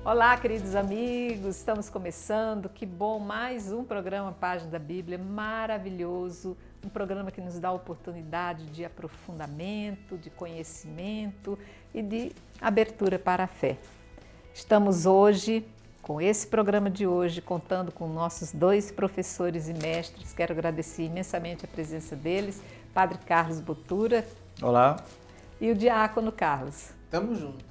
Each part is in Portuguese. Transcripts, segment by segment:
Olá, queridos amigos, estamos começando, que bom, mais um programa Página da Bíblia, maravilhoso, um programa que nos dá a oportunidade de aprofundamento, de conhecimento e de abertura para a fé. Estamos hoje, com esse programa de hoje, contando com nossos dois professores e mestres, quero agradecer imensamente a presença deles, Padre Carlos Botura. Olá. E o Diácono Carlos. Tamo junto.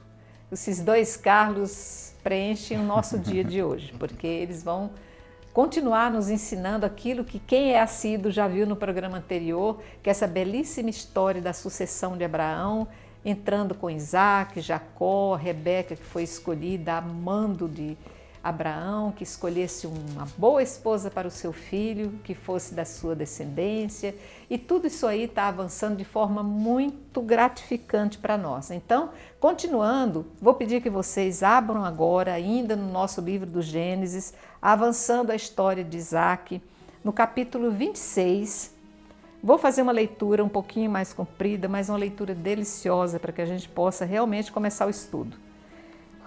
Esses dois Carlos preenchem o nosso dia de hoje, porque eles vão continuar nos ensinando aquilo que quem é assíduo já viu no programa anterior, que é essa belíssima história da sucessão de Abraão, entrando com Isaac, Jacó, Rebeca, que foi escolhida a mando de Abraão, que escolhesse uma boa esposa para o seu filho, que fosse da sua descendência, e tudo isso aí está avançando de forma muito gratificante para nós. Então, continuando, vou pedir que vocês abram agora, ainda no nosso livro do Gênesis, avançando a história de Isaac, no capítulo 26. Vou fazer uma leitura um pouquinho mais comprida, mas uma leitura deliciosa para que a gente possa realmente começar o estudo.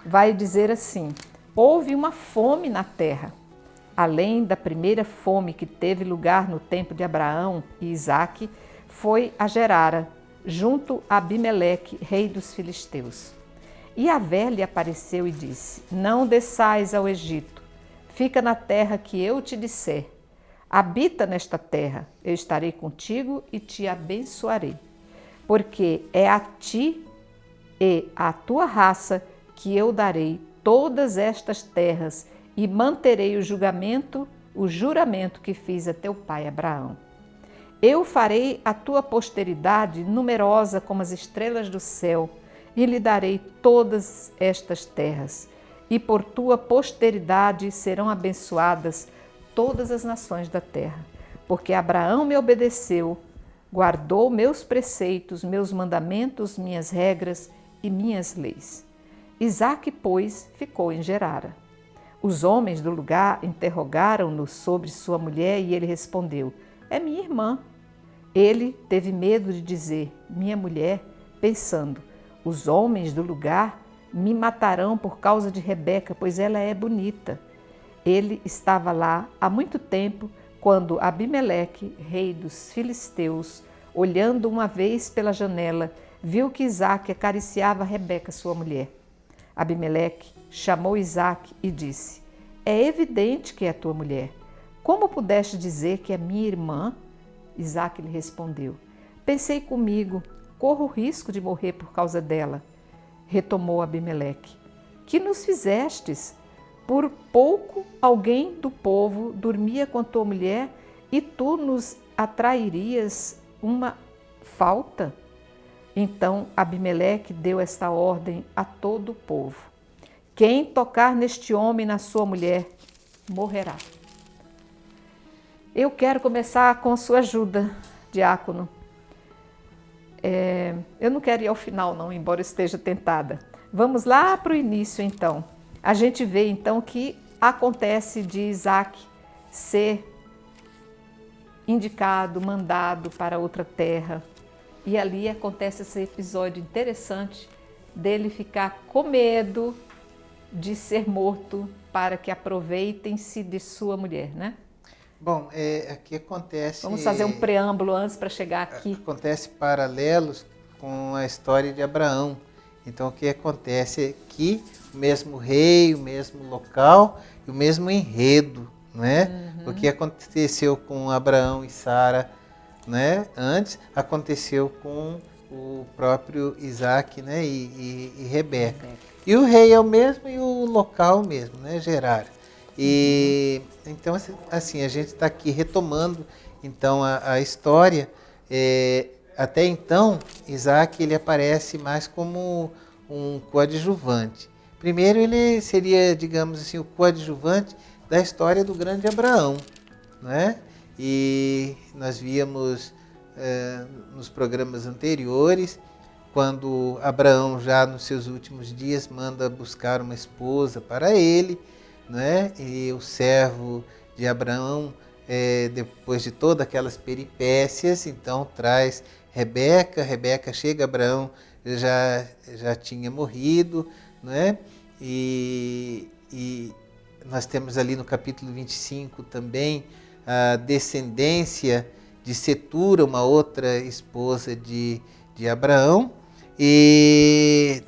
Vai dizer assim: houve uma fome na terra, além da primeira fome que teve lugar no tempo de Abraão e Isaque, foi a Gerara, junto a Abimeleque, rei dos filisteus. E a velha apareceu e disse: não desçais ao Egito, fica na terra que eu te disser. Habita nesta terra, eu estarei contigo e te abençoarei, porque é a ti e à tua raça que eu darei todas estas terras e manterei o juramento que fiz a teu pai Abraão. Eu farei a tua posteridade numerosa como as estrelas do céu e lhe darei todas estas terras, e por tua posteridade serão abençoadas todas as nações da terra, porque Abraão me obedeceu, guardou meus preceitos, meus mandamentos, minhas regras e minhas leis. Isaque, pois, ficou em Gerara. Os homens do lugar interrogaram-no sobre sua mulher e ele respondeu: é minha irmã. Ele teve medo de dizer minha mulher, pensando: os homens do lugar me matarão por causa de Rebeca, pois ela é bonita. Ele estava lá há muito tempo, quando Abimeleque, rei dos filisteus, olhando uma vez pela janela, viu que Isaque acariciava Rebeca, sua mulher. Abimeleque chamou Isaque e disse: é evidente que é tua mulher. Como pudeste dizer que é minha irmã? Isaque lhe respondeu: pensei comigo, corro o risco de morrer por causa dela. Retomou Abimeleque: que nos fizestes? Por pouco alguém do povo dormia com tua mulher e tu nos atrairias uma falta? Então Abimeleque deu esta ordem a todo o povo: quem tocar neste homem e na sua mulher, morrerá. Eu quero começar com sua ajuda, diácono. Eu não quero ir ao final não, embora eu esteja tentada. Vamos lá para o início então. A gente vê então que acontece de Isaque ser indicado, mandado para outra terra. E ali acontece esse episódio interessante dele ficar com medo de ser morto para que aproveitem-se de sua mulher, né? Bom, aqui acontece... Vamos fazer um preâmbulo antes para chegar aqui. Acontece paralelos com a história de Abraão. Então, o que acontece é que o mesmo rei, o mesmo local e o mesmo enredo, né? O que aconteceu com Abraão e Sara, né? Antes, aconteceu com o próprio Isaque, né? e Rebeca. E o rei é o mesmo e o local mesmo, né? Gerar. E então, assim, a gente está aqui retomando então a história. Até então, Isaque ele aparece mais como um coadjuvante. Primeiro, ele seria, digamos assim, o coadjuvante da história do grande Abraão, né? E nós víamos nos programas anteriores, quando Abraão, já nos seus últimos dias, manda buscar uma esposa para ele, né? E o servo de Abraão, depois de todas aquelas peripécias, então traz Rebeca. Rebeca chega, Abraão já tinha morrido, né? E nós temos ali no capítulo 25 também a descendência de Setura, uma outra esposa de Abraão. E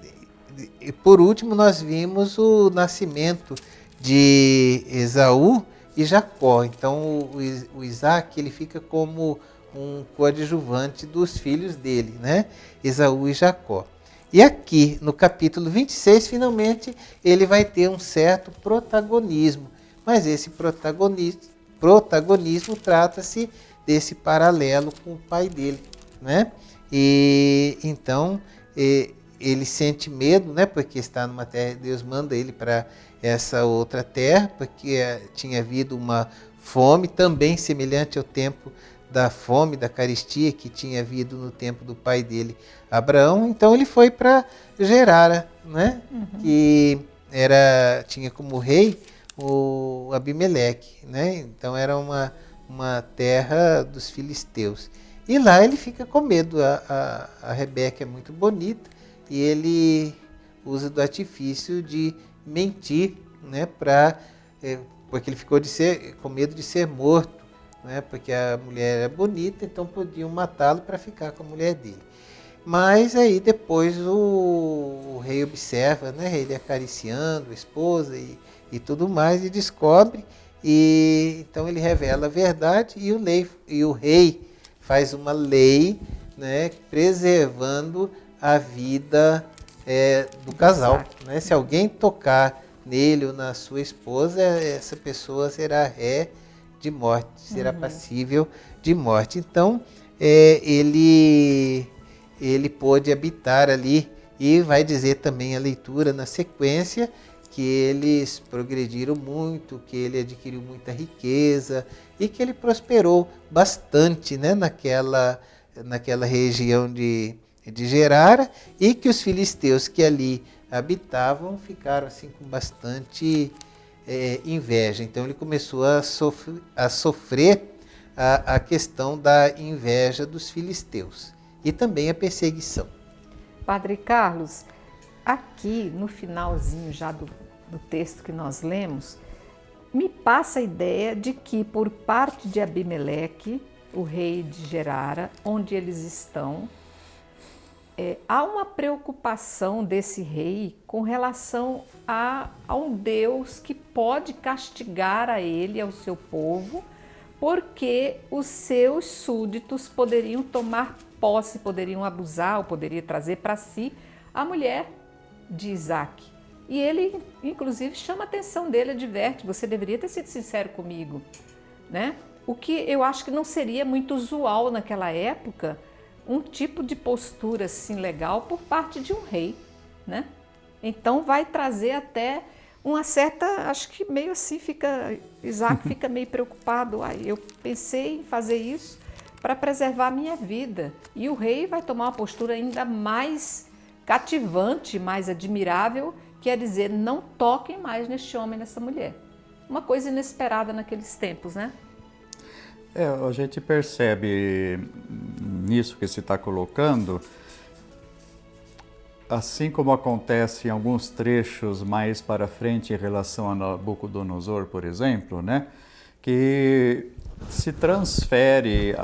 por último nós vimos o nascimento de Esaú e Jacó. Então o Isaac ele fica como um coadjuvante dos filhos dele, né? Esaú e Jacó. E aqui no capítulo 26, finalmente, ele vai ter um certo protagonismo. Mas esse protagonismo trata-se desse paralelo com o pai dele, né? E então ele sente medo, né? Porque está numa terra, Deus manda ele para essa outra terra, porque tinha havido uma fome também semelhante ao tempo da fome, da carestia que tinha havido no tempo do pai dele, Abraão. Então ele foi para Gerara, né? Que tinha como rei o Abimeleque, né? Então era uma terra dos filisteus. E lá ele fica com medo. A Rebeca é muito bonita e ele usa do artifício de mentir, né? Porque ele ficou com medo de ser morto, né? Porque a mulher era bonita, então podiam matá-lo para ficar com a mulher dele. Mas aí depois o rei observa, né? Ele acariciando a esposa e tudo mais, e descobre, e então ele revela a verdade, e o rei faz uma lei, né? Preservando a vida do casal, né? Se alguém tocar nele ou na sua esposa, essa pessoa será ré de morte, será passível de morte. Então ele pôde habitar ali, e vai dizer também a leitura na sequência que eles progrediram muito, que ele adquiriu muita riqueza e que ele prosperou bastante, né, naquela região de Gerara, e que os filisteus que ali habitavam ficaram assim com bastante inveja. Então ele começou a sofrer a questão da inveja dos filisteus e também a perseguição. Padre Carlos, aqui no finalzinho já do texto que nós lemos, me passa a ideia de que por parte de Abimeleque, o rei de Gerara, onde eles estão, há uma preocupação desse rei com relação a um Deus que pode castigar a ele, ao seu povo, porque os seus súditos poderiam tomar posse, poderiam abusar ou poderia trazer para si a mulher de Isaac. E ele, inclusive, chama a atenção dele, adverte: você deveria ter sido sincero comigo, né? O que eu acho que não seria muito usual naquela época, um tipo de postura assim legal por parte de um rei, né? Então vai trazer até uma certa, acho que meio assim Isaac fica meio preocupado. Eu pensei em fazer isso para preservar a minha vida. E o rei vai tomar uma postura ainda mais cativante, mais admirável, quer dizer, não toquem mais neste homem, nessa mulher. Uma coisa inesperada naqueles tempos, né? A gente percebe nisso que se está colocando, assim como acontece em alguns trechos mais para frente em relação a Nabucodonosor, por exemplo, né, que se transfere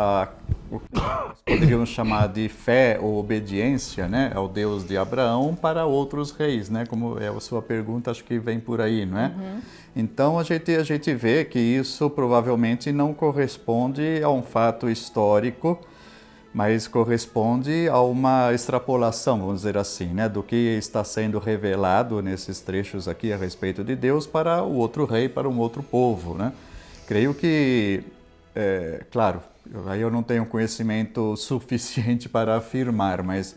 o que nós poderíamos chamar de fé ou obediência, né, ao Deus de Abraão para outros reis, né, como é a sua pergunta, acho que vem por aí, não é? Então a gente vê que isso provavelmente não corresponde a um fato histórico, mas corresponde a uma extrapolação, vamos dizer assim, né, do que está sendo revelado nesses trechos aqui a respeito de Deus para o outro rei, para um outro povo, né? Creio que, claro, aí eu não tenho conhecimento suficiente para afirmar, mas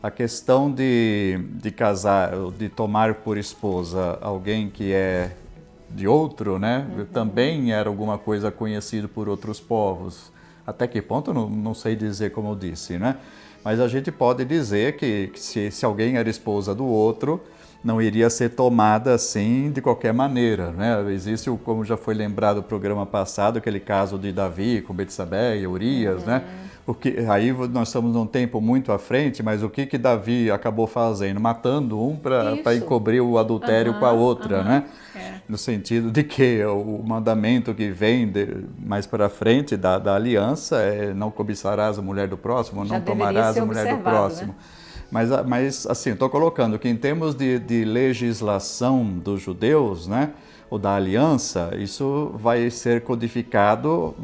a questão de casar, de tomar por esposa alguém que é de outro, né, também era alguma coisa conhecida por outros povos. Até que ponto, não sei dizer, como eu disse, né? Mas a gente pode dizer que se alguém era esposa do outro, não iria ser tomada assim de qualquer maneira, né? Existe, como já foi lembrado no programa passado, aquele caso de Davi com Betsabé e Urias, né? Aí nós estamos num tempo muito à frente, mas o que Davi acabou fazendo? Matando um para encobrir o adultério com a outra, né? no sentido de que o mandamento que vem mais para frente da aliança é não cobiçarás a mulher do próximo, Já não tomarás a mulher do próximo. Né? Mas assim, estou colocando que em termos de legislação dos judeus, né, ou da aliança, isso vai ser codificado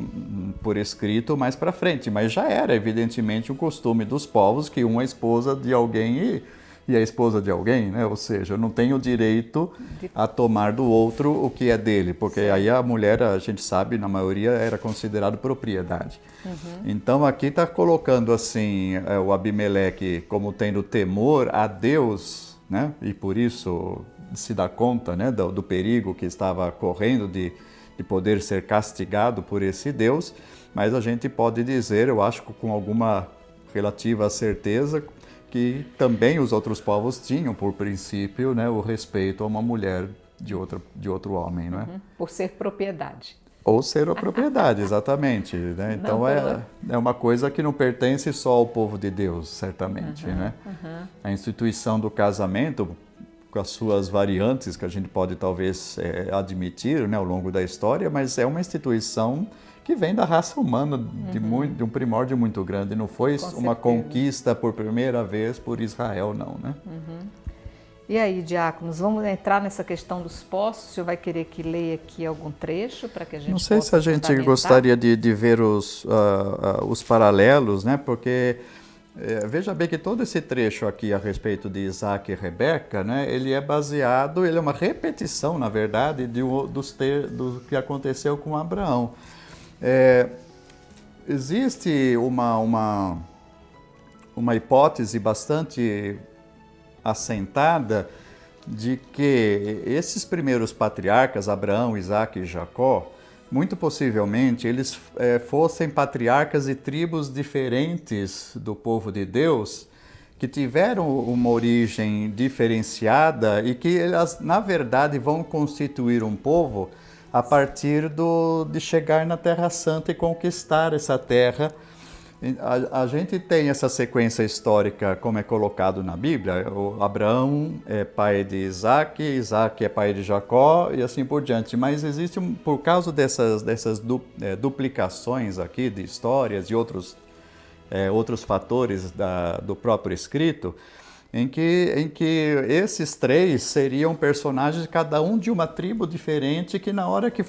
por escrito mais para frente, mas já era evidentemente o costume dos povos que uma esposa de alguém e a esposa de alguém, né? Ou seja, eu não tenho direito a tomar do outro o que é dele, porque aí a mulher, a gente sabe, na maioria era considerado propriedade. Então aqui está colocando assim o Abimeleque como tendo temor a Deus, né? E por isso se dá conta, né, do perigo que estava correndo de poder ser castigado por esse Deus, mas a gente pode dizer, eu acho que com alguma relativa certeza, que também os outros povos tinham, por princípio, né, o respeito a uma mulher de outro homem, não é? Por ser propriedade. Ou ser a propriedade, exatamente. Né? Então é uma coisa que não pertence só ao povo de Deus, certamente. Né? A instituição do casamento, com as suas variantes, que a gente pode talvez admitir, né, ao longo da história, mas é uma instituição que vem da raça humana de um primórdio muito grande. Não foi uma conquista por primeira vez por Israel, não, né? E aí, diáconos, vamos entrar nessa questão dos poços? O senhor vai querer que leia aqui algum trecho para que a gente Não sei se a gente gostaria de ver os paralelos, né? Porque veja bem que todo esse trecho aqui a respeito de Isaac e Rebeca, né? Ele é uma repetição, na verdade, do que aconteceu com Abraão. Existe uma hipótese bastante assentada de que esses primeiros patriarcas, Abraão, Isaac e Jacó, muito possivelmente eles fossem patriarcas de tribos diferentes do povo de Deus, que tiveram uma origem diferenciada e que elas, na verdade, vão constituir um povo a partir de chegar na Terra Santa e conquistar essa terra. A gente tem essa sequência histórica, como é colocado na Bíblia. O Abraão é pai de Isaac, Isaac é pai de Jacó e assim por diante. Mas existe, por causa dessas duplicações aqui de histórias e outros fatores do próprio escrito, em que esses três seriam personagens, cada um de uma tribo diferente, que na hora que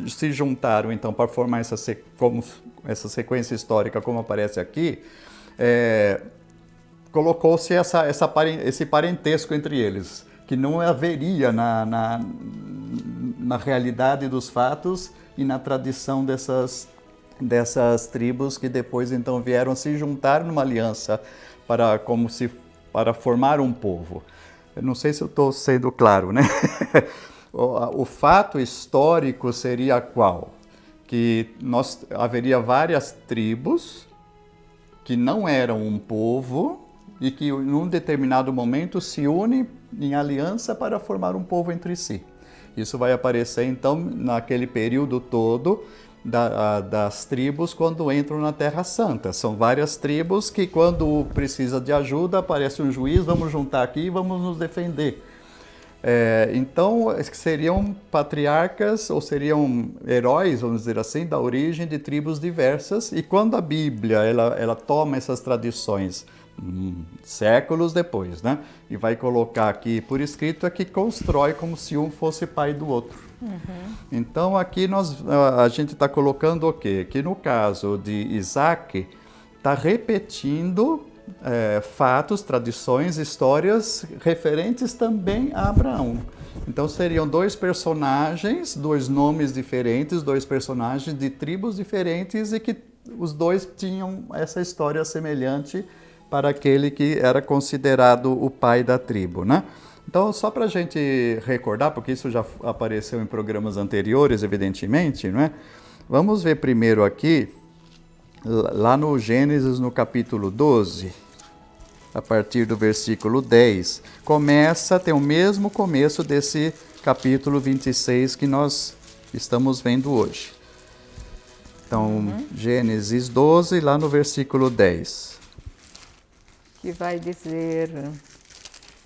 se juntaram, então, para formar essa sequência histórica, como aparece aqui, colocou-se esse parentesco entre eles, que não haveria na realidade dos fatos e na tradição dessas tribos que depois, então, vieram se juntar numa aliança para formar um povo. Eu não sei se eu estou sendo claro, né? O fato histórico seria qual? Que haveria várias tribos que não eram um povo e que, num determinado momento, se unem em aliança para formar um povo entre si. Isso vai aparecer, então, naquele período todo das tribos quando entram na Terra Santa. São várias tribos que, quando precisa de ajuda, aparece um juiz, vamos juntar aqui e vamos nos defender. Então, seriam patriarcas ou seriam heróis, vamos dizer assim, da origem de tribos diversas. E quando a Bíblia ela toma essas tradições séculos depois, né, e vai colocar aqui por escrito, é que constrói como se um fosse pai do outro. Então aqui a gente está colocando o quê? Que no caso de Isaac, está repetindo fatos, tradições, histórias referentes também a Abraão. Então seriam dois personagens, dois nomes diferentes, dois personagens de tribos diferentes e que os dois tinham essa história semelhante para aquele que era considerado o pai da tribo, né? Então, só para a gente recordar, porque isso já apareceu em programas anteriores, evidentemente, não é? Vamos ver primeiro aqui, lá no Gênesis, no capítulo 12, a partir do versículo 10. Tem o mesmo começo desse capítulo 26 que nós estamos vendo hoje. Então, Gênesis 12, lá no versículo 10. Que vai dizer: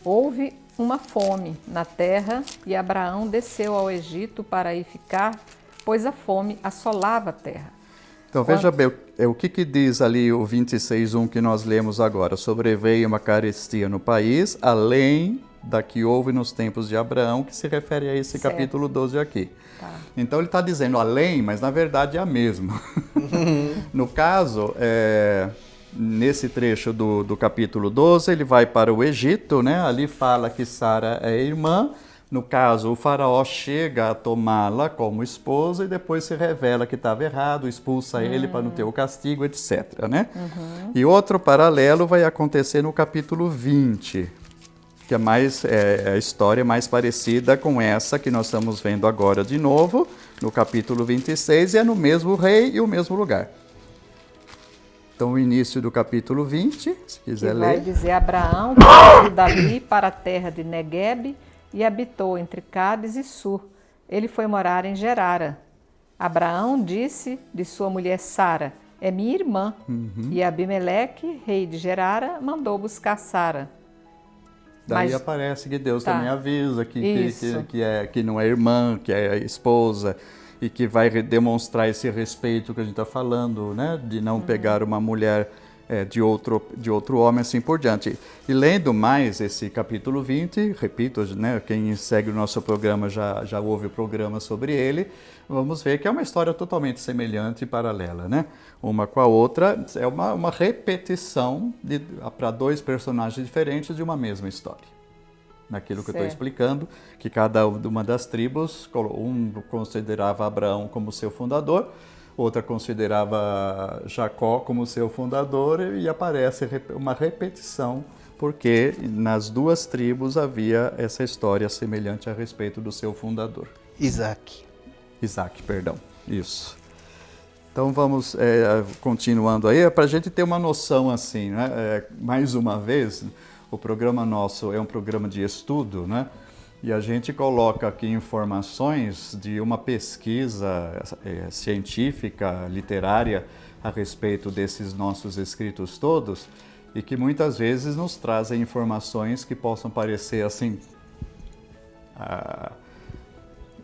houve uma fome na terra e Abraão desceu ao Egito para aí ficar, pois a fome assolava a terra. Então veja bem, o que diz ali o 26:1 que nós lemos agora? Sobreveio uma carestia no país, além da que houve nos tempos de Abraão, que se refere a esse Certo. capítulo 12 aqui. Tá. Então ele está dizendo além, mas na verdade é a mesma. No caso, nesse trecho do capítulo 12, ele vai para o Egito, né? Ali fala que Sara é irmã. No caso, o faraó chega a tomá-la como esposa e depois se revela que estava errado, expulsa ele para não ter o castigo, etc. Né? E outro paralelo vai acontecer no capítulo 20, que é a história mais parecida com essa que nós estamos vendo agora de novo, no capítulo 26, e é no mesmo rei e o mesmo lugar. Então, o início do capítulo 20, se quiser ler. Vai dizer: Abraão partiu dali para a terra de Neguebe e habitou entre Cádiz e Sur. Ele foi morar em Gerara. Abraão disse de sua mulher Sara: é minha irmã. E Abimeleque, rei de Gerara, mandou buscar Sara. Daí Mas- aparece que Deus Tá. também avisa Isso. que não é irmã, que é esposa, e que vai demonstrar esse respeito que a gente está falando, né? De não pegar uma mulher de outro homem, assim por diante. E lendo mais esse capítulo 20, repito, né? Quem segue o nosso programa já ouve o programa sobre ele, vamos ver que é uma história totalmente semelhante e paralela, né? Uma com a outra, é uma repetição para dois personagens diferentes de uma mesma história. Naquilo que eu estou Certo. explicando, que cada uma das tribos, um considerava Abraão como seu fundador, outra considerava Jacó como seu fundador, e aparece uma repetição, porque nas duas tribos havia essa história semelhante a respeito do seu fundador. Isaac. Isaac, perdão. Isso. Então vamos continuando aí, para a gente ter uma noção assim, né? Mais uma vez, o programa nosso é um programa de estudo, né? E a gente coloca aqui informações de uma pesquisa científica, literária, a respeito desses nossos escritos todos, e que muitas vezes nos trazem informações que possam parecer assim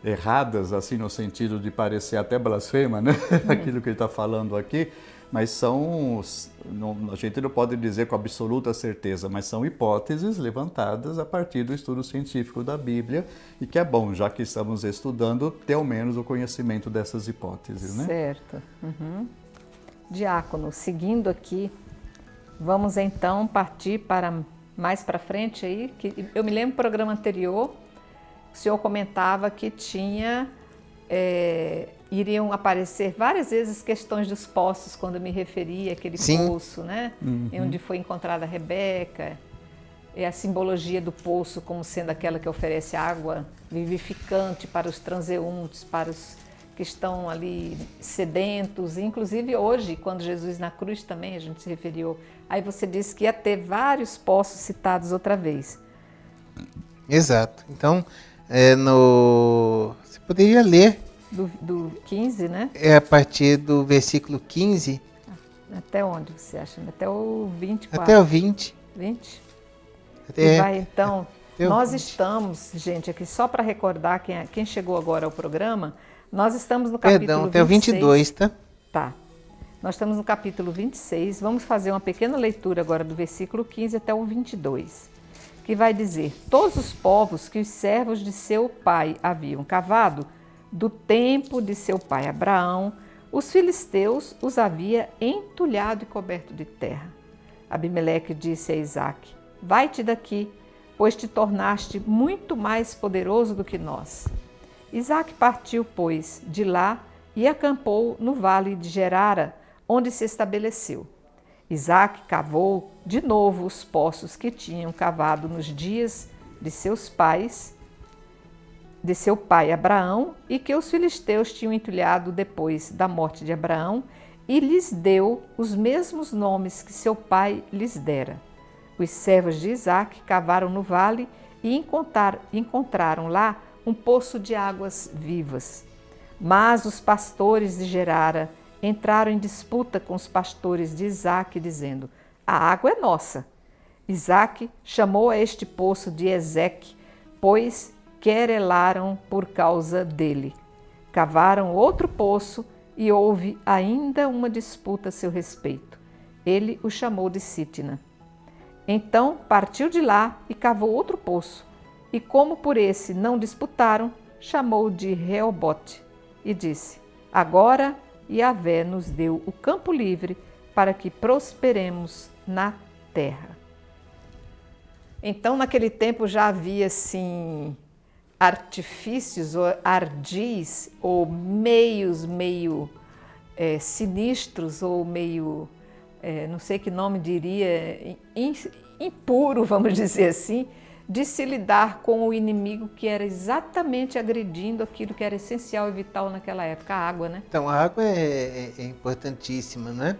erradas, assim no sentido de parecer até blasfema, né? Aquilo que ele está falando aqui, mas a gente não pode dizer com absoluta certeza, mas são hipóteses levantadas a partir do estudo científico da Bíblia, e que é bom, já que estamos estudando, ter ao menos o conhecimento dessas hipóteses, né? Certo. Diácono, seguindo aqui, vamos então partir para mais para frente aí, que eu me lembro do programa anterior, o senhor comentava que iriam aparecer várias vezes questões dos poços, quando eu me referia àquele Sim. poço, né? Onde foi encontrada a Rebeca, e a simbologia do poço como sendo aquela que oferece água vivificante para os transeuntes, para os que estão ali sedentos. Inclusive hoje, quando Jesus na cruz também, a gente se referiu, aí você disse que ia ter vários poços citados outra vez. Exato. Então, você poderia ler Do 15, né? a partir do versículo 15 Até onde você acha? Até o 24. até o 20. 20? Até- E vai então. até o Nós 20. estamos, gente, aqui só para recordar quem chegou agora ao programa, nós estamos no capítulo Perdão, até o 26. 22, tá? Tá. Nós estamos no capítulo 26. Vamos fazer uma pequena leitura agora do versículo 15 até o 22, que vai dizer: todos os povos que os servos de seu pai haviam cavado, do tempo de seu pai Abraão, os filisteus os havia entulhado e coberto de terra. Abimeleque disse a Isaque: vai-te daqui, pois te tornaste muito mais poderoso do que nós. Isaque partiu, pois, de lá e acampou no vale de Gerara, onde se estabeleceu. Isaque cavou de novo os poços que tinham cavado nos dias de seus pais, de seu pai Abraão, e que os filisteus tinham entulhado depois da morte de Abraão, e lhes deu os mesmos nomes que seu pai lhes dera. Os servos de Isaque cavaram no vale e encontraram lá um poço de águas vivas. Mas os pastores de Gerara entraram em disputa com os pastores de Isaque, dizendo: a água é nossa. Isaque chamou a este poço de Ezeque, pois querelaram por causa dele. Cavaram outro poço e houve ainda uma disputa a seu respeito. Ele o chamou de Sitna. Então partiu de lá e cavou outro poço, e como por esse não disputaram, chamou de Reobote e disse: Agora Yahvé nos deu o campo livre para que prosperemos na terra. Então, naquele tempo já havia, assim, artifícios ou ardis ou meios meio sinistros ou meio, não sei que nome diria, impuro, vamos dizer assim, de se lidar com o inimigo que era exatamente agredindo aquilo que era essencial e vital naquela época, a água, né? Então, a água é importantíssima, né?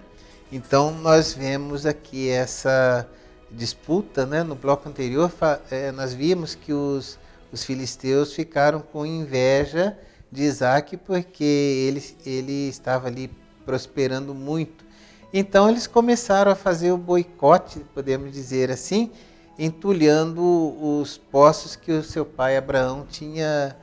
Então, nós vemos aqui essa disputa, né? No bloco anterior, nós vimos que os filisteus ficaram com inveja de Isaque porque ele estava ali prosperando muito. Então, eles começaram a fazer o boicote, podemos dizer assim, entulhando os poços que o seu pai Abraão tinha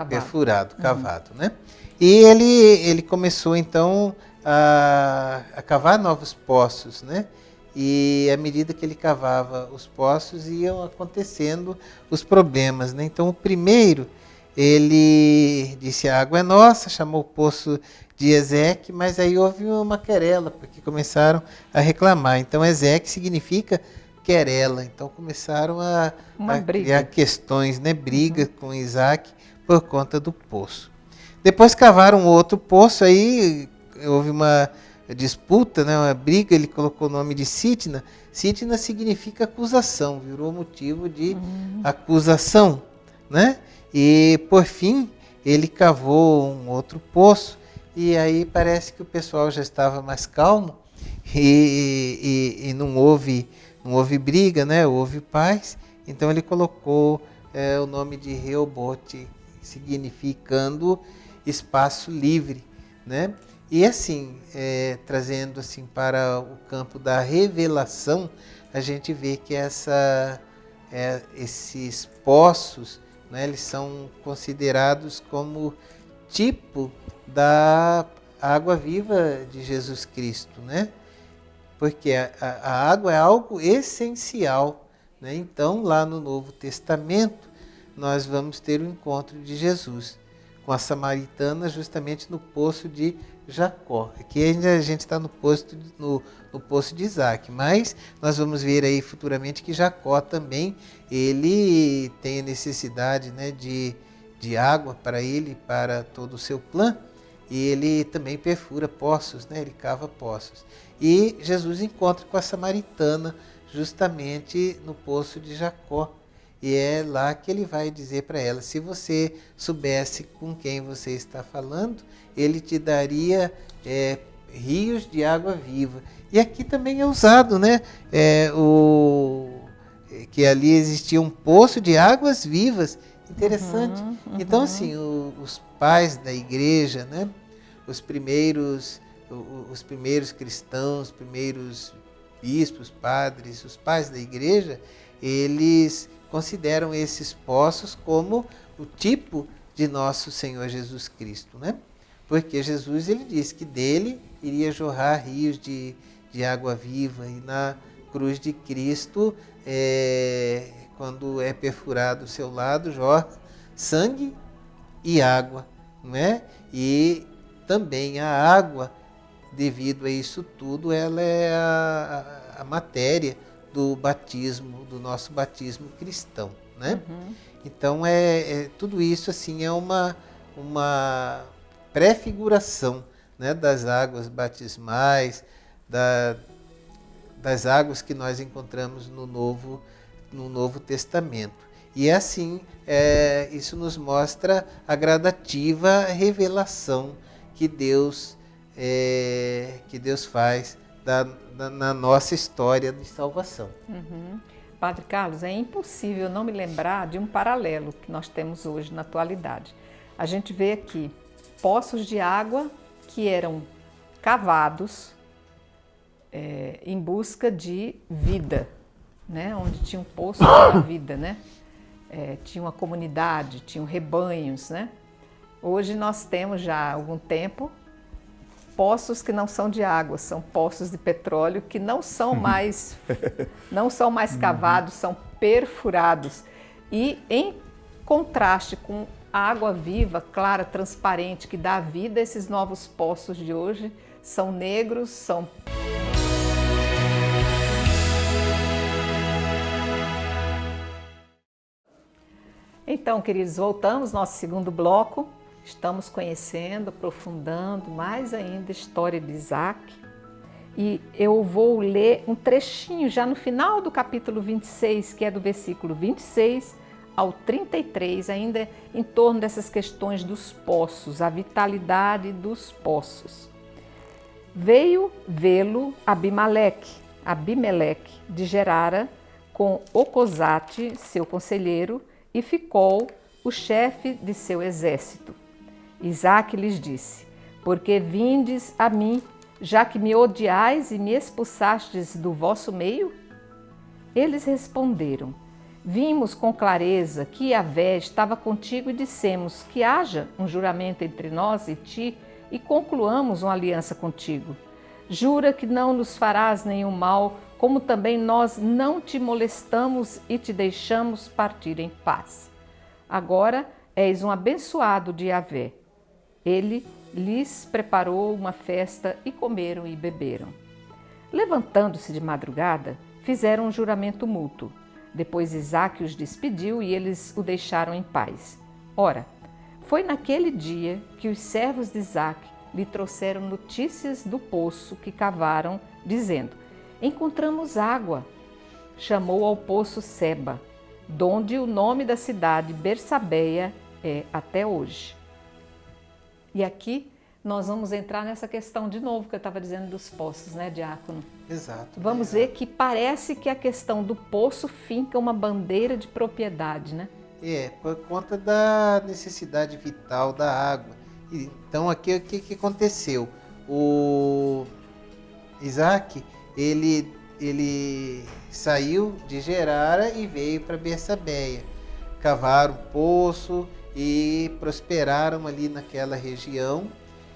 perfurado, cavado, né? E ele começou então a cavar novos poços, né? E à medida que ele cavava os poços, iam acontecendo os problemas, né? Então, o primeiro, ele disse: a água é nossa, chamou o poço de Ezeque, mas aí houve uma querela, porque começaram a reclamar. Então, Ezeque significa querela. Então, começaram a criar questões, né? Briga com Isaque por conta do poço. Depois cavaram outro poço, aí houve uma disputa, né, uma briga, ele colocou o nome de Sitna. Sitna significa acusação, virou motivo de acusação, né? E por fim, ele cavou um outro poço, e aí parece que o pessoal já estava mais calmo e não houve briga, né? Houve paz. Então ele colocou o nome de Reobote, significando espaço livre, né? E assim, trazendo assim para o campo da revelação, a gente vê que esses poços, né, eles são considerados como tipo da água viva de Jesus Cristo, né? Porque a água é algo essencial, né? Então, lá no Novo Testamento, nós vamos ter o encontro de Jesus com a samaritana justamente no poço de Jacó. Aqui ainda a gente está no poço de Isaque, mas nós vamos ver aí futuramente que Jacó também, ele tem a necessidade, né, de água para ele, para todo o seu clã, e ele também perfura poços, né, ele cava poços. E Jesus encontra com a samaritana justamente no poço de Jacó. E é lá que ele vai dizer para ela: se você soubesse com quem você está falando, ele te daria rios de água viva. E aqui também é usado, né? Que ali existia um poço de águas vivas. Interessante. Então, assim, os pais da igreja, né? Os primeiros cristãos, os primeiros bispos, padres, os pais da igreja, eles consideram esses poços como o tipo de nosso Senhor Jesus Cristo, né? Porque Jesus, ele disse que dele iria jorrar rios de água viva, e na cruz de Cristo, quando é perfurado o seu lado, jorra sangue e água, não é? E também a água, devido a isso tudo, ela é a matéria do batismo, do nosso batismo cristão, né? Então, tudo isso assim é uma prefiguração, né, das águas batismais, das águas que nós encontramos no Novo Testamento. E assim, isso nos mostra a gradativa revelação que Deus faz na nossa história de salvação. Padre Carlos, é impossível não me lembrar de um paralelo que nós temos hoje na atualidade. A gente vê aqui poços de água que eram cavados, em busca de vida, né? Onde tinha um poço de vida, né? Tinha uma comunidade, tinham rebanhos, né? Hoje nós temos já há algum tempo poços que não são de água, são poços de petróleo que não são mais cavados, são perfurados. E em contraste com a água viva, clara, transparente, que dá vida a esses novos poços de hoje, são negros, são... Então, queridos, voltamos ao nosso segundo bloco. Estamos conhecendo, aprofundando mais ainda a história de Isaac. E eu vou ler um trechinho já no final do capítulo 26, que é do versículo 26 ao 33, ainda em torno dessas questões dos poços, a vitalidade dos poços. Veio vê-lo Abimeleque de Gerara, com Ocosate, seu conselheiro, e Ficol, o chefe de seu exército. Isaque lhes disse: porque vindes a mim, já que me odiais e me expulsastes do vosso meio? Eles responderam: vimos com clareza que Yahvé estava contigo e dissemos que haja um juramento entre nós e ti e concluamos uma aliança contigo. Jura que não nos farás nenhum mal, como também nós não te molestamos e te deixamos partir em paz. Agora és um abençoado de Yahvé. Ele lhes preparou uma festa e comeram e beberam. Levantando-se de madrugada, fizeram um juramento mútuo. Depois Isaque os despediu e eles o deixaram em paz. Ora, foi naquele dia que os servos de Isaque lhe trouxeram notícias do poço que cavaram, dizendo: encontramos água. Chamou ao poço Seba, donde o nome da cidade Bersabeia é até hoje. E aqui nós vamos entrar nessa questão de novo que eu estava dizendo dos poços, né, Diácono? Exato. Vamos ver que parece que a questão do poço finca uma bandeira de propriedade, né? Por conta da necessidade vital da água. Então aqui o que aconteceu? O Isaac, ele saiu de Gerara e veio para Bersabeia. Cavaram um poço e prosperaram ali naquela região.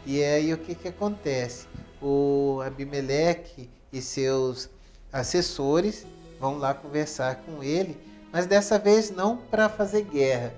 E aí o que acontece? O Abimeleque e seus assessores vão lá conversar com ele, mas dessa vez não para fazer guerra,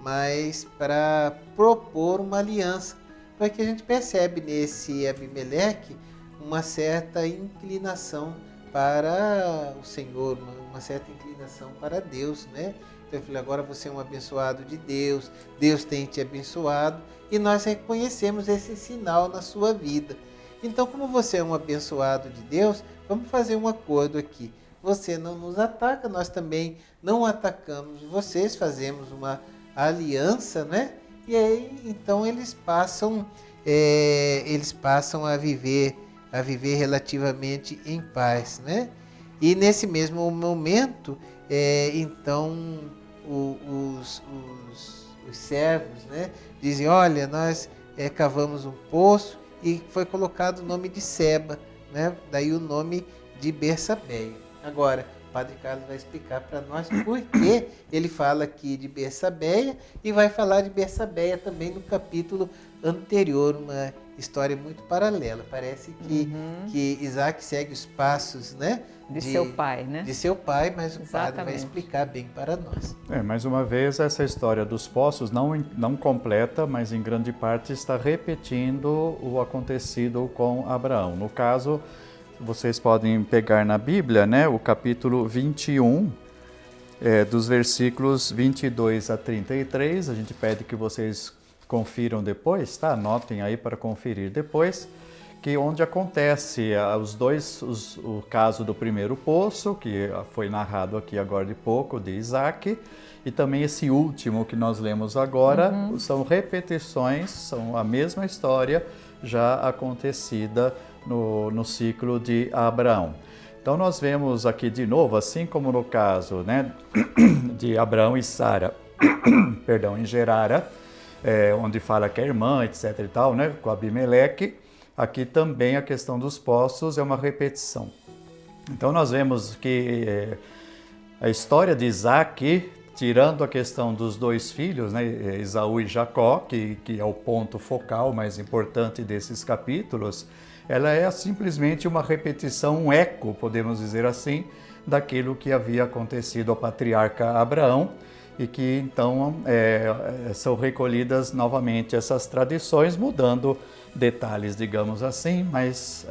mas para propor uma aliança. Porque a gente percebe nesse Abimeleque uma certa inclinação para o Senhor, uma certa inclinação para Deus, né? Então eu falei, agora você é um abençoado de Deus, Deus tem te abençoado e nós reconhecemos esse sinal na sua vida. Então, como você é um abençoado de Deus, vamos fazer um acordo aqui. Você não nos ataca, nós também não atacamos vocês, fazemos uma aliança, né? E aí, então, eles passam a viver relativamente em paz, né? E nesse mesmo momento, então, os servos, né, dizem, olha, nós cavamos um poço e foi colocado o nome de Seba, né? Daí o nome de Bersabeia. Agora, o Padre Carlos vai explicar para nós por que ele fala aqui de Bersabeia e vai falar de Bersabeia também no capítulo anterior, uma história muito paralela. Parece que Isaac segue os passos, né? De seu pai, né? De seu pai, mas o Exatamente. padre vai explicar bem para nós. Mais uma vez, essa história dos poços não completa, mas em grande parte está repetindo o acontecido com Abraão. No caso, vocês podem pegar na Bíblia, né, o capítulo 21, dos versículos 22 a 33. A gente pede que vocês confiram depois, tá? Anotem aí para conferir depois, que onde acontece o caso do primeiro poço, que foi narrado aqui agora de pouco, de Isaac, e também esse último que nós lemos agora, são repetições, são a mesma história já acontecida no ciclo de Abraão. Então nós vemos aqui de novo, assim como no caso, né, de Abraão e Sara, perdão, em Gerara, onde fala que é irmã, etc e tal, né, com Abimeleque, aqui também a questão dos poços é uma repetição. Então nós vemos que a história de Isaac, tirando a questão dos dois filhos, né, Esaú e Jacó, que é o ponto focal mais importante desses capítulos, ela é simplesmente uma repetição, um eco, podemos dizer assim, daquilo que havia acontecido ao patriarca Abraão, e que então são recolhidas novamente essas tradições, mudando detalhes, digamos assim, mas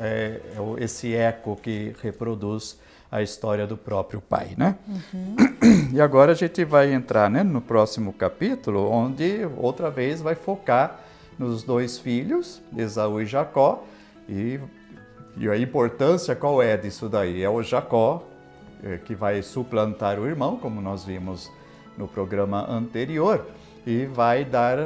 esse eco que reproduz a história do próprio pai, né? Uhum. E agora a gente vai entrar, né, no próximo capítulo, onde outra vez vai focar nos dois filhos, Esaú e Jacó, e a importância qual é disso daí? É o Jacó que vai suplantar o irmão, como nós vimos no programa anterior, e vai dar,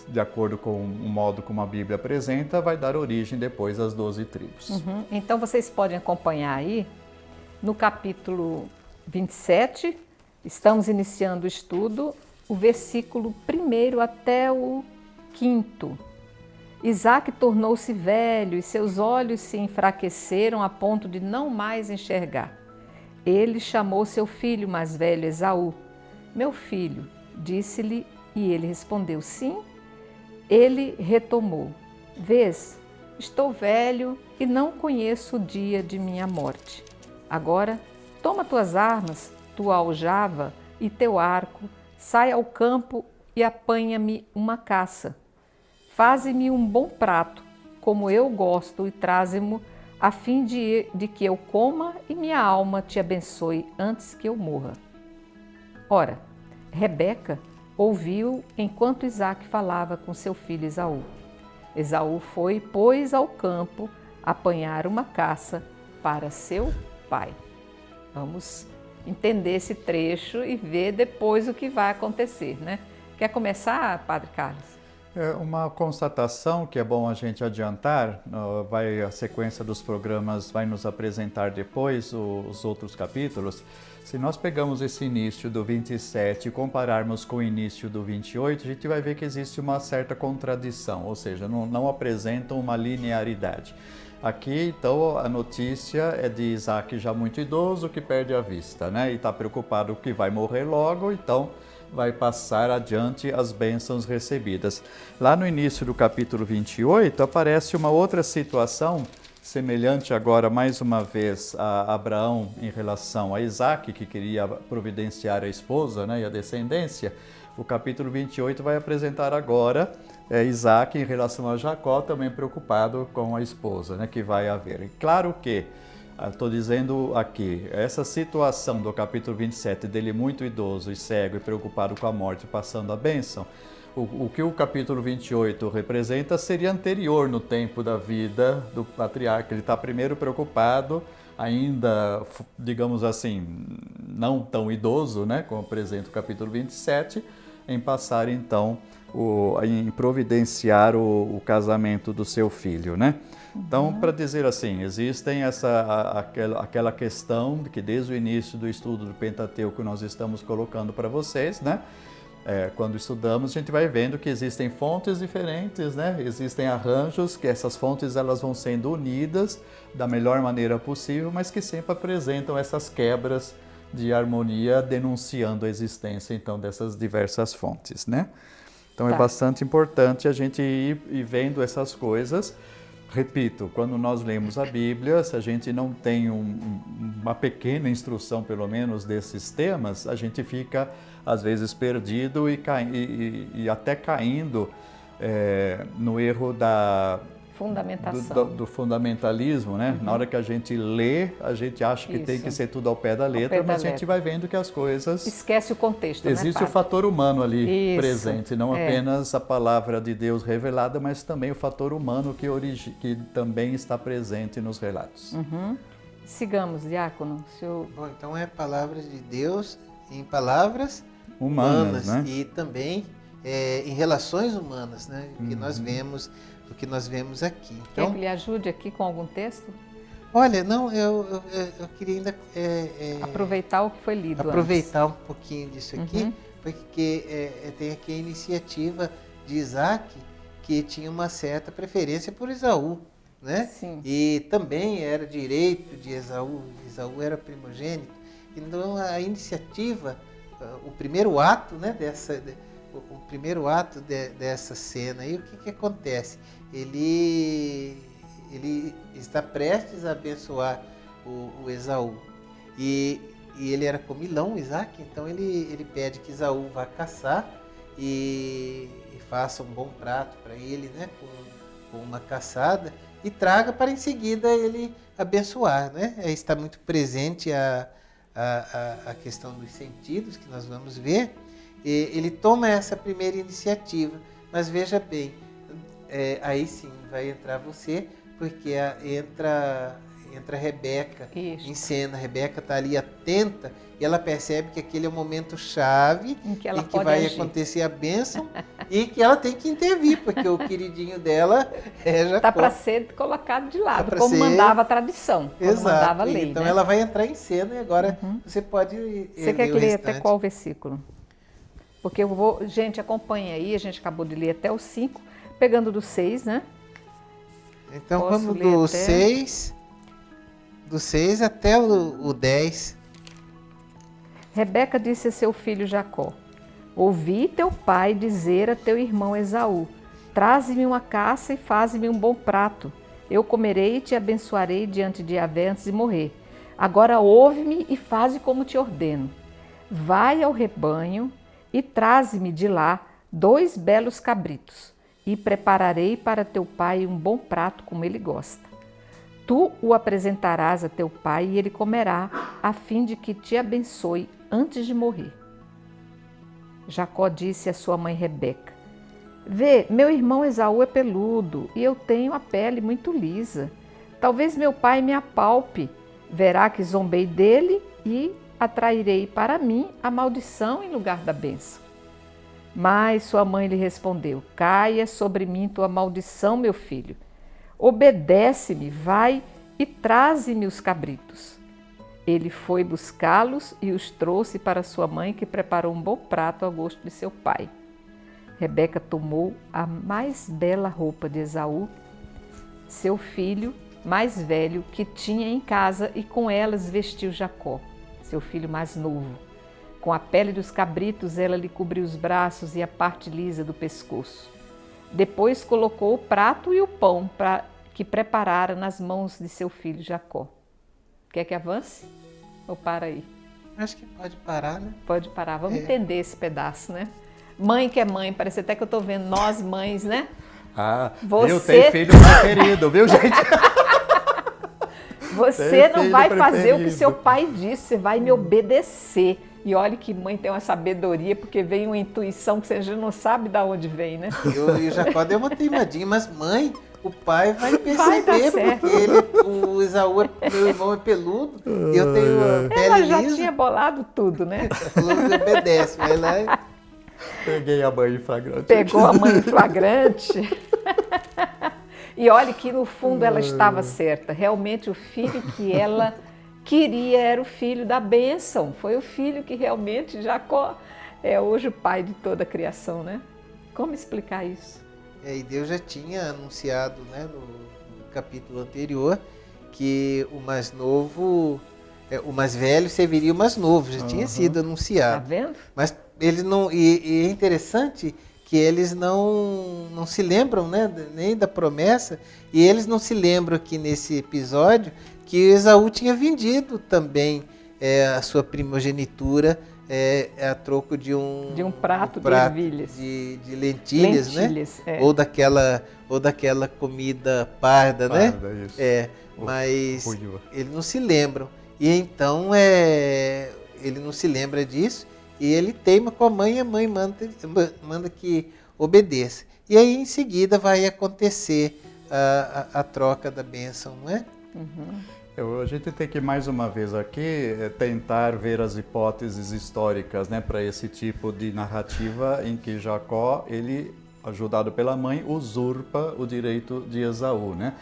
de acordo com o modo como a Bíblia apresenta, vai dar origem depois às 12 tribos. Uhum. Então vocês podem acompanhar aí, no capítulo 27, estamos iniciando o estudo, o versículo 1 até o 5º. Isaac tornou-se velho e seus olhos se enfraqueceram a ponto de não mais enxergar. Ele chamou seu filho mais velho, Esaú. Meu filho, disse-lhe, e ele respondeu, sim. Ele retomou, vês, estou velho e não conheço o dia de minha morte. Agora, toma tuas armas, tua aljava e teu arco, sai ao campo e apanha-me uma caça. Faze-me um bom prato, como eu gosto, e traze-mo, a fim de que eu coma e minha alma te abençoe antes que eu morra. Ora, Rebeca ouviu enquanto Isaque falava com seu filho Esaú. Esaú foi, pois, ao campo apanhar uma caça para seu pai. Vamos entender esse trecho e ver depois o que vai acontecer, né? Quer começar, Padre Carlos? Uma constatação que é bom a gente adiantar, a sequência dos programas vai nos apresentar depois os outros capítulos. Se nós pegamos esse início do 27 e compararmos com o início do 28, a gente vai ver que existe uma certa contradição, ou seja, não apresentam uma linearidade. Aqui, então, a notícia é de Isaac já muito idoso, que perde a vista, né? E está preocupado que vai morrer logo, então vai passar adiante as bênçãos recebidas. Lá no início do capítulo 28, aparece uma outra situação, semelhante agora, mais uma vez, a Abraão em relação a Isaac, que queria providenciar a esposa, né, e a descendência. O capítulo 28 vai apresentar agora Isaac em relação a Jacó, também preocupado com a esposa, né, que vai haver. E claro que, estou dizendo aqui, essa situação do capítulo 27, dele muito idoso e cego e preocupado com a morte, passando a bênção, o que o capítulo 28 representa seria anterior no tempo da vida do patriarca. Ele está primeiro preocupado, ainda, digamos assim, não tão idoso, né, como apresenta o capítulo 27, em passar então, em providenciar o casamento do seu filho, né? Então, para dizer assim, existem aquela questão que desde o início do estudo do Pentateuco nós estamos colocando para vocês, né? Quando estudamos, a gente vai vendo que existem fontes diferentes, né? Existem arranjos, que essas fontes elas vão sendo unidas da melhor maneira possível, mas que sempre apresentam essas quebras de harmonia, denunciando a existência, então, dessas diversas fontes, né? Então, é bastante importante a gente ir vendo essas coisas. Repito, quando nós lemos a Bíblia, se a gente não tem uma pequena instrução, pelo menos, desses temas, a gente fica, às vezes, perdido e até caindo no erro do fundamentalismo, né? Uhum. Na hora que a gente lê, a gente acha que tem que ser tudo ao pé da letra, mas a gente vai vendo que as coisas... Esquece o contexto, existe, né, o fator humano ali presente, não apenas a palavra de Deus revelada, mas também o fator humano que também está presente nos relatos. Uhum. Sigamos, diácono. Bom, então é palavras de Deus em palavras humanas, né? E também em relações humanas, né? Que nós vemos... o que nós vemos aqui. Então, quer que lhe ajude aqui com algum texto? Olha, não, eu queria ainda... aproveitar o que foi lido aproveitar antes. Um pouquinho disso aqui, porque tem aqui a iniciativa de Isaac, que tinha uma certa preferência por Esaú, né? Sim. E também era direito de Esaú, Esaú era primogênito. Então a iniciativa, o primeiro ato, né, o primeiro ato dessa cena aí, o que acontece? Ele está prestes a abençoar o Esaú. E ele era comilão, Isaac, então ele pede que Esaú vá caçar e faça um bom prato para ele, né, com uma caçada, e traga para em seguida ele abençoar, né? Aí está muito presente a questão dos sentidos, que nós vamos ver. E ele toma essa primeira iniciativa, mas veja bem, aí sim vai entrar você, porque entra Rebeca em cena. Rebeca está ali atenta e ela percebe que aquele é o momento chave em que vai acontecer a bênção e que ela tem que intervir, porque o queridinho dela é Jacó. Está para ser colocado de lado, como mandava a tradição, como mandava a lei. Então né? ela vai entrar em cena e agora você pode Você quer que leia até qual versículo? Porque eu vou... Gente, acompanha aí, a gente acabou de ler até o 5, pegando do 6, né? Então vamos do 6... Do 6 até o 10. Rebeca disse a seu filho Jacó: ouvi teu pai dizer a teu irmão Esaú: traze-me uma caça e faze-me um bom prato. Eu comerei e te abençoarei diante de Yahvé antes de morrer. Agora ouve-me e faze como te ordeno. Vai ao rebanho e traze-me de lá 2 belos cabritos, e prepararei para teu pai um bom prato como ele gosta. Tu o apresentarás a teu pai e ele comerá, a fim de que te abençoe antes de morrer. Jacó disse à sua mãe Rebeca: vê, meu irmão Esaú é peludo e eu tenho a pele muito lisa. Talvez meu pai me apalpe, verá que zombei dele e atrairei para mim a maldição em lugar da bênção. Mas sua mãe lhe respondeu: caia sobre mim tua maldição, meu filho. Obedece-me, vai e traze-me os cabritos. Ele foi buscá-los e os trouxe para sua mãe, que preparou um bom prato ao gosto de seu pai. Rebeca tomou a mais bela roupa de Esaú, seu filho mais velho, que tinha em casa, e com elas vestiu Jacó, seu filho mais novo. Com a pele dos cabritos ela lhe cobriu os braços e a parte lisa do pescoço. Depois colocou o prato e o pão que preparara nas mãos de seu filho Jacó. Quer que avance? Ou para aí? Acho que pode parar, né? Pode parar. Vamos entender esse pedaço, né? Mãe que é mãe, parece até que eu estou vendo nós mães, né? Eu tenho filho preferido, viu, gente? Você não vai fazer o que seu pai disse, você vai me obedecer. E olha que mãe tem uma sabedoria, porque vem uma intuição que você já não sabe de onde vem, né? E o Jacó deu uma teimadinha, mas mãe, o pai vai perceber, porque o Esaú, meu irmão, é peludo, e eu tenho a pele Ela já lisa. tinha bolado tudo, né? Ele obedece, vai lá e... Peguei a mãe em flagrante. Pegou a mãe em flagrante. E olha que no fundo ela estava certa. Realmente o filho que ela queria era o filho da bênção. Foi o filho que realmente Jacó é hoje o pai de toda a criação, né? Como explicar isso? E Deus já tinha anunciado, né, no capítulo anterior, que o mais novo, o mais velho serviria o mais novo. Já tinha sido anunciado. Tá vendo? Mas eles não. E é interessante que eles não se lembram, né, nem da promessa, e eles não se lembram aqui nesse episódio que Esaú tinha vendido também a sua primogenitura a troco de um prato de ervilhas. De lentilhas, né? É. Ou daquela comida parda, né? Isso. Mas eles não se lembram. E então ele não se lembra disso. E ele teima com a mãe, e a mãe manda que obedeça. E aí, em seguida, vai acontecer a troca da bênção, não é? A gente tem que, mais uma vez aqui, tentar ver as hipóteses históricas, né, para esse tipo de narrativa em que Jacó, ele, ajudado pela mãe, usurpa o direito de Esaú, né?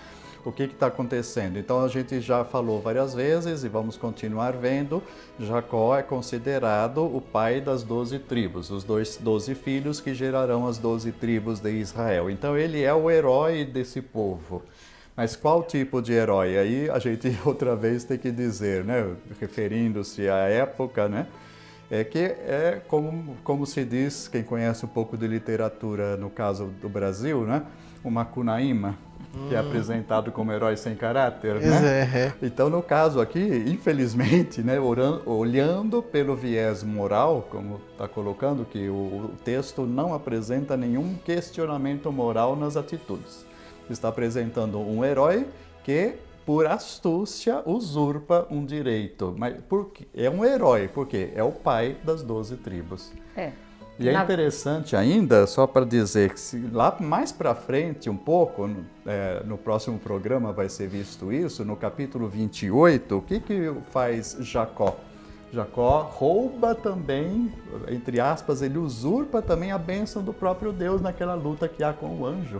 O que está acontecendo? Então a gente já falou várias vezes e vamos continuar vendo, Jacó é considerado o pai das 12 tribos, os 12 filhos que gerarão as 12 tribos de Israel. Então ele é o herói desse povo. Mas qual tipo de herói? Aí a gente outra vez tem que dizer, né, referindo-se à época, né, é que é como se diz, quem conhece um pouco de literatura, no caso do Brasil, né, o Macunaíma, que é apresentado como herói sem caráter, né? Então, no caso aqui, infelizmente, né, olhando pelo viés moral, como está colocando, que o texto não apresenta nenhum questionamento moral nas atitudes. Está apresentando um herói que, por astúcia, usurpa um direito. Mas é um herói, porque é o pai das 12 tribos. E é interessante ainda, só para dizer que lá mais para frente um pouco, no próximo programa vai ser visto isso, no capítulo 28, o que faz Jacó? Jacó rouba também, entre aspas, ele usurpa também a bênção do próprio Deus naquela luta que há com o anjo.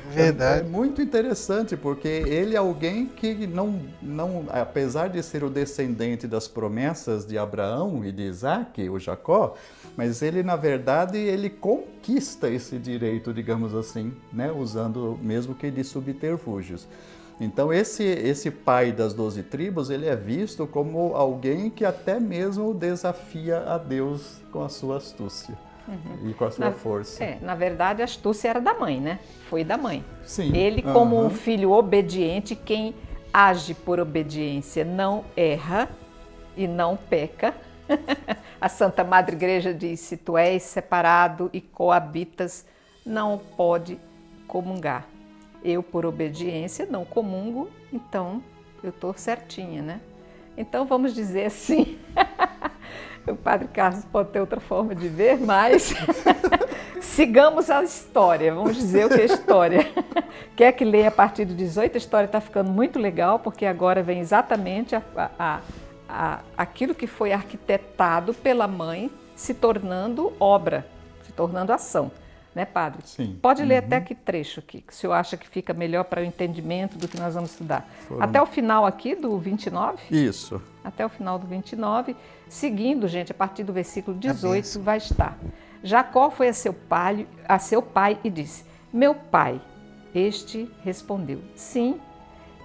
Verdade. É muito interessante, porque ele é alguém que não, apesar de ser o descendente das promessas de Abraão e de Isaac, o Jacó, mas ele, na verdade, ele conquista esse direito, digamos assim, né? Usando mesmo que de subterfúgios. Então, esse pai das 12 tribos, ele é visto como alguém que até mesmo desafia a Deus com a sua astúcia. E com a sua força. Na verdade, a astúcia era da mãe, né? Foi da mãe. Sim. Ele, como um filho obediente, quem age por obediência não erra e não peca. A Santa Madre Igreja diz, se tu és separado e coabitas, não pode comungar. Eu, por obediência, não comungo, então eu estou certinha, né? Então, vamos dizer assim... O Padre Carlos pode ter outra forma de ver, mas sigamos a história, vamos dizer o que é história. Quer que leia a partir do 18, a história está ficando muito legal, porque agora vem exatamente aquilo que foi arquitetado pela mãe se tornando obra, se tornando ação. Né, Padre? Sim. Pode ler até que trecho aqui, que o senhor acha que fica melhor para o entendimento do que nós vamos estudar. Até o final aqui do 29? Isso. Até o final do 29, seguindo, gente, a partir do versículo 18 vai estar. Jacó foi a seu pai e disse, meu pai. Este respondeu, sim.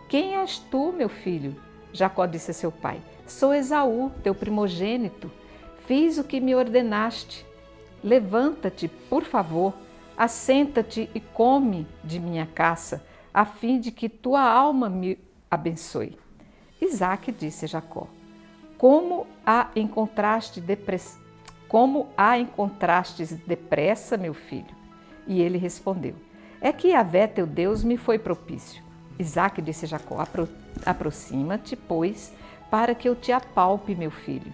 Quem és tu, meu filho? Jacó disse a seu pai, sou Esaú, teu primogênito. Fiz o que me ordenaste. Levanta-te, por favor, assenta-te e come de minha caça, a fim de que tua alma me abençoe. Isaque disse a Jacó, como a encontrastes depressa, meu filho? E ele respondeu, é que Yahvé teu Deus me foi propício. Isaque disse a Jacó, aproxima-te, pois, para que eu te apalpe, meu filho,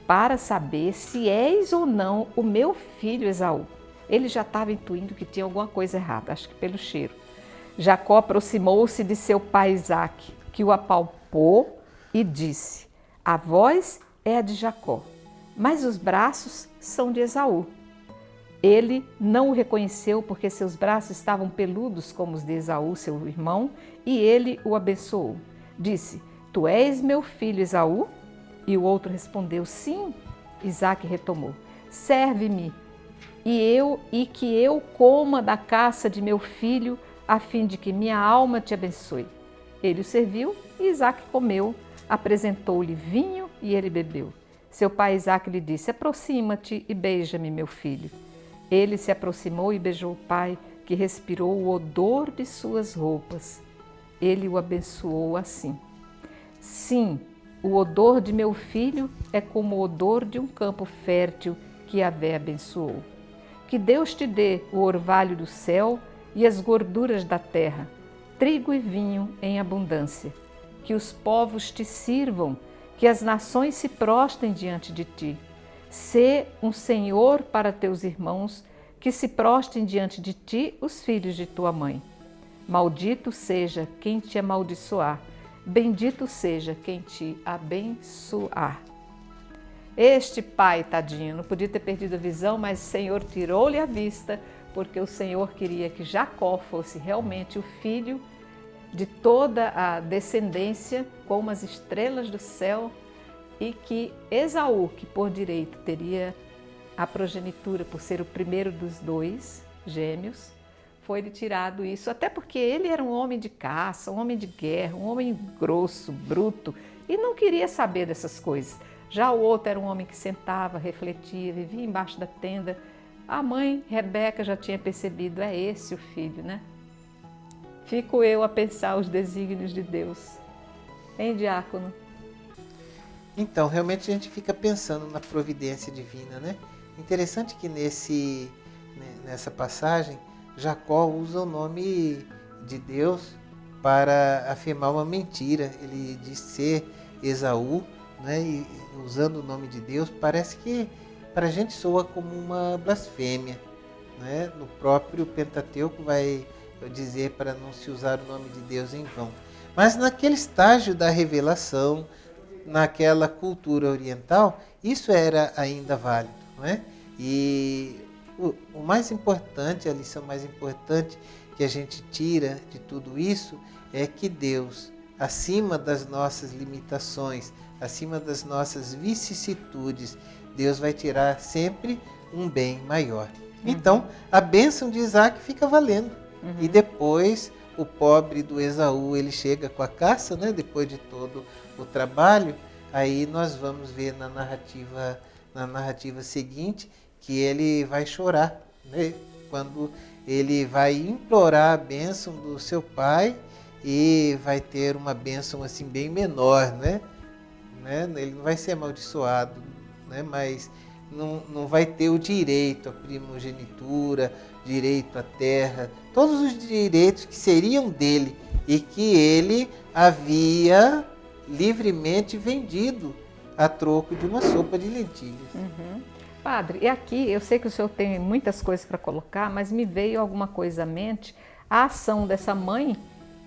para saber se és ou não o meu filho Esaú. Ele já estava intuindo que tinha alguma coisa errada, acho que pelo cheiro. Jacó aproximou-se de seu pai Isaque, que o apalpou e disse, a voz é a de Jacó, mas os braços são de Esaú. Ele não o reconheceu porque seus braços estavam peludos como os de Esaú, seu irmão, e ele o abençoou. Disse, tu és meu filho Esaú? E o outro respondeu, sim. Isaque retomou, serve-me, e que eu coma da caça de meu filho, a fim de que minha alma te abençoe. Ele o serviu e Isaque comeu, apresentou-lhe vinho e ele bebeu. Seu pai Isaque lhe disse, aproxima-te e beija-me, meu filho. Ele se aproximou e beijou o pai, que respirou o odor de suas roupas. Ele o abençoou assim. Sim, o odor de meu filho é como o odor de um campo fértil que Yahvé abençoou. Que Deus te dê o orvalho do céu e as gorduras da terra, trigo e vinho em abundância. Que os povos te sirvam, que as nações se prostrem diante de ti. Sê um senhor para teus irmãos, que se prostrem diante de ti os filhos de tua mãe. Maldito seja quem te amaldiçoar. Bendito seja quem te abençoar. Este pai, tadinho, não podia ter perdido a visão, mas o Senhor tirou-lhe a vista, porque o Senhor queria que Jacó fosse realmente o filho de toda a descendência, como as estrelas do céu, e que Esaú, que por direito teria a progenitura por ser o primeiro dos dois gêmeos, foi-lhe tirado isso, até porque ele era um homem de caça, um homem de guerra, um homem grosso, bruto, e não queria saber dessas coisas. Já o outro era um homem que sentava, refletia, vivia embaixo da tenda. A mãe, Rebeca, já tinha percebido, é esse o filho, né? Fico eu a pensar os desígnios de Deus. Hein, diácono? Então, realmente a gente fica pensando na providência divina, né? Interessante que nessa passagem, Jacó usa o nome de Deus para afirmar uma mentira. Ele diz ser Esaú, né? E usando o nome de Deus, parece que para a gente soa como uma blasfêmia, né? No próprio Pentateuco vai dizer para não se usar o nome de Deus em vão. Mas naquele estágio da revelação, naquela cultura oriental, isso era ainda válido, não é? E o mais importante, a lição mais importante que a gente tira de tudo isso é que Deus, acima das nossas limitações, acima das nossas vicissitudes, Deus vai tirar sempre um bem maior. Então, a bênção de Isaac fica valendo. E depois, o pobre do Esaú, ele chega com a caça, né? Depois de todo o trabalho, aí nós vamos ver na narrativa seguinte que ele vai chorar, né? Quando ele vai implorar a bênção do seu pai e vai ter uma bênção assim bem menor, né? Ele não vai ser amaldiçoado, né? Mas não vai ter o direito à primogenitura, direito à terra, todos os direitos que seriam dele e que ele havia livremente vendido a troco de uma sopa de lentilhas. Padre, e aqui eu sei que o senhor tem muitas coisas para colocar, mas me veio alguma coisa à mente. A ação dessa mãe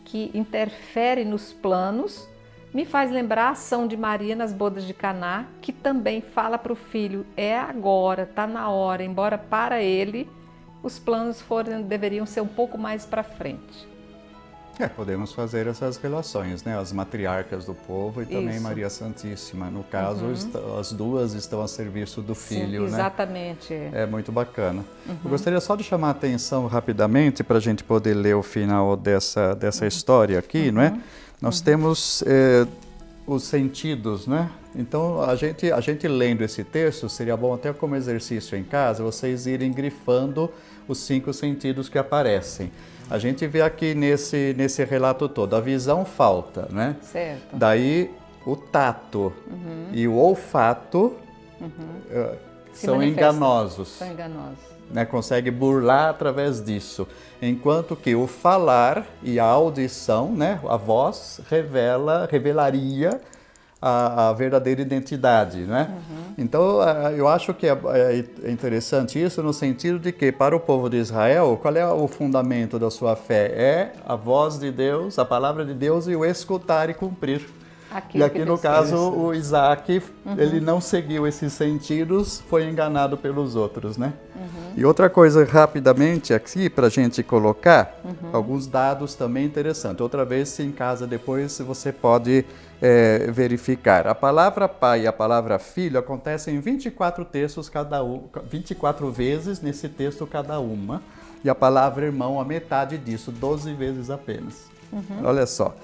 que interfere nos planos me faz lembrar a ação de Maria nas bodas de Caná, que também fala para o filho, é agora, está na hora, embora para ele os planos deveriam ser um pouco mais para frente. Podemos fazer essas relações, né? As matriarcas do povo e também Isso. Maria Santíssima. No caso, as duas estão a serviço do filho, Sim, exatamente. né? É muito bacana. Eu gostaria só de chamar a atenção rapidamente para a gente poder ler o final dessa história aqui, não é? Nós temos os sentidos, né? Então, a gente lendo esse texto, seria bom até como exercício em casa, vocês irem grifando os 5 sentidos que aparecem. A gente vê aqui nesse relato todo, a visão falta, né? Certo. Daí o tato e o olfato são enganosos. São enganosos. Né? Consegue burlar através disso. Enquanto que o falar e a audição, né? A voz revelaria a verdadeira identidade, né? Então, eu acho que é interessante isso no sentido de que, para o povo de Israel, qual é o fundamento da sua fé? É a voz de Deus, a palavra de Deus e o escutar e cumprir. E aqui, no caso, o Isaac, ele não seguiu esses sentidos, foi enganado pelos outros, né? E outra coisa, rapidamente, aqui, para a gente colocar, alguns dados também interessantes. Outra vez, se em casa depois, você pode verificar. A palavra pai e a palavra filho acontecem em 24 textos cada um, 24 vezes nesse texto cada uma. E a palavra irmão, a metade disso, 12 vezes apenas. Olha só.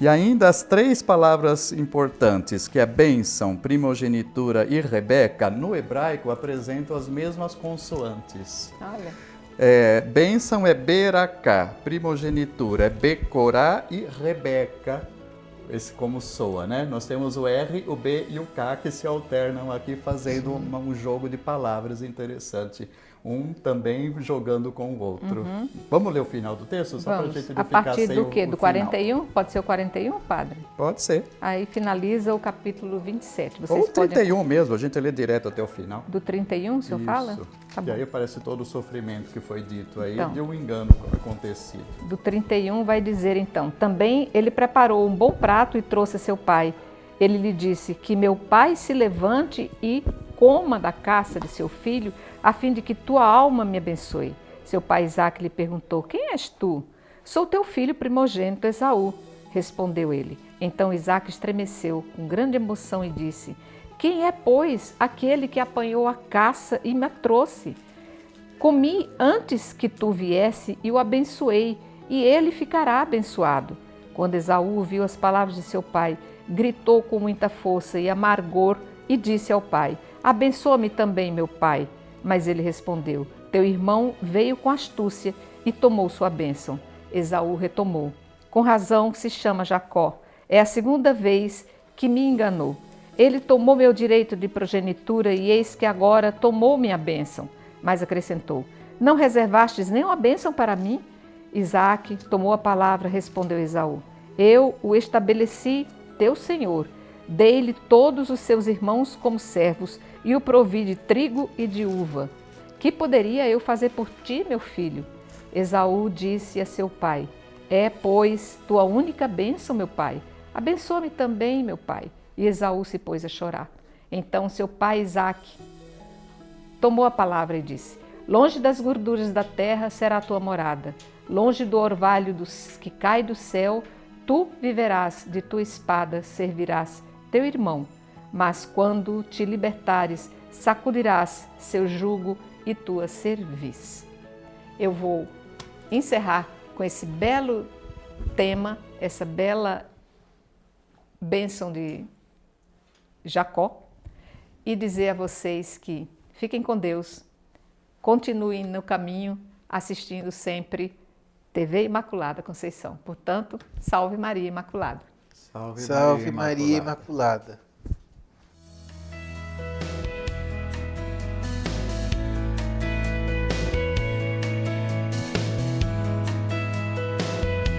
E ainda as 3 palavras importantes, que é bênção, primogenitura e Rebeca, no hebraico apresentam as mesmas consoantes. Olha. Bênção é Beraká, primogenitura é Becorá e Rebeca, esse como soa, né? Nós temos o R, o B e o K que se alternam aqui, fazendo um jogo de palavras interessante. Um também jogando com o outro. Vamos ler o final do texto? Só para a gente não ficar sem o partir do quê? Do 41? Final. Pode ser o 41, padre? Pode ser. Aí finaliza o capítulo 27. Vocês Ou 31 mesmo, a gente lê direto até o final. Do 31, o senhor fala? Tá E bom. aí aparece todo o sofrimento que foi dito aí, Então. de um engano acontecido. Do 31 vai dizer então, também ele preparou um bom prato e trouxe a seu pai. Ele lhe disse: que meu pai se levante e coma da caça de seu filho, a fim de que tua alma me abençoe. Seu pai Isaque lhe perguntou: quem és tu? Sou teu filho primogênito Esaú, respondeu ele. Então Isaque estremeceu com grande emoção e disse: quem é, pois, aquele que apanhou a caça e me trouxe? Comi antes que tu viesse e o abençoei, e ele ficará abençoado. Quando Esaú ouviu as palavras de seu pai, gritou com muita força e amargor e disse ao pai: abençoa-me também, meu pai. Mas ele respondeu: teu irmão veio com astúcia e tomou sua bênção. Esaú retomou: com razão se chama Jacó. É a segunda vez que me enganou. Ele tomou meu direito de progenitura e eis que agora tomou minha bênção. Mas acrescentou: não reservastes nenhuma bênção para mim? Isaque tomou a palavra, respondeu Esaú: eu o estabeleci teu senhor, dei-lhe todos os seus irmãos como servos e o provi de trigo e de uva. Que poderia eu fazer por ti, meu filho? Esaú disse a seu pai: é, pois, tua única bênção, meu pai. Abençoa-me também, meu pai. E Esaú se pôs a chorar. Então seu pai Isaque tomou a palavra e disse: longe das gorduras da terra será a tua morada, longe do orvalho que cai do céu, tu viverás, de tua espada servirás teu irmão, mas quando te libertares, sacudirás seu jugo e tua cerviz. Eu vou encerrar com esse belo tema, essa bela bênção de Jacó, e dizer a vocês que fiquem com Deus, continuem no caminho, assistindo sempre TV Imaculada Conceição. Portanto, salve Maria Imaculada. Salve Maria Imaculada.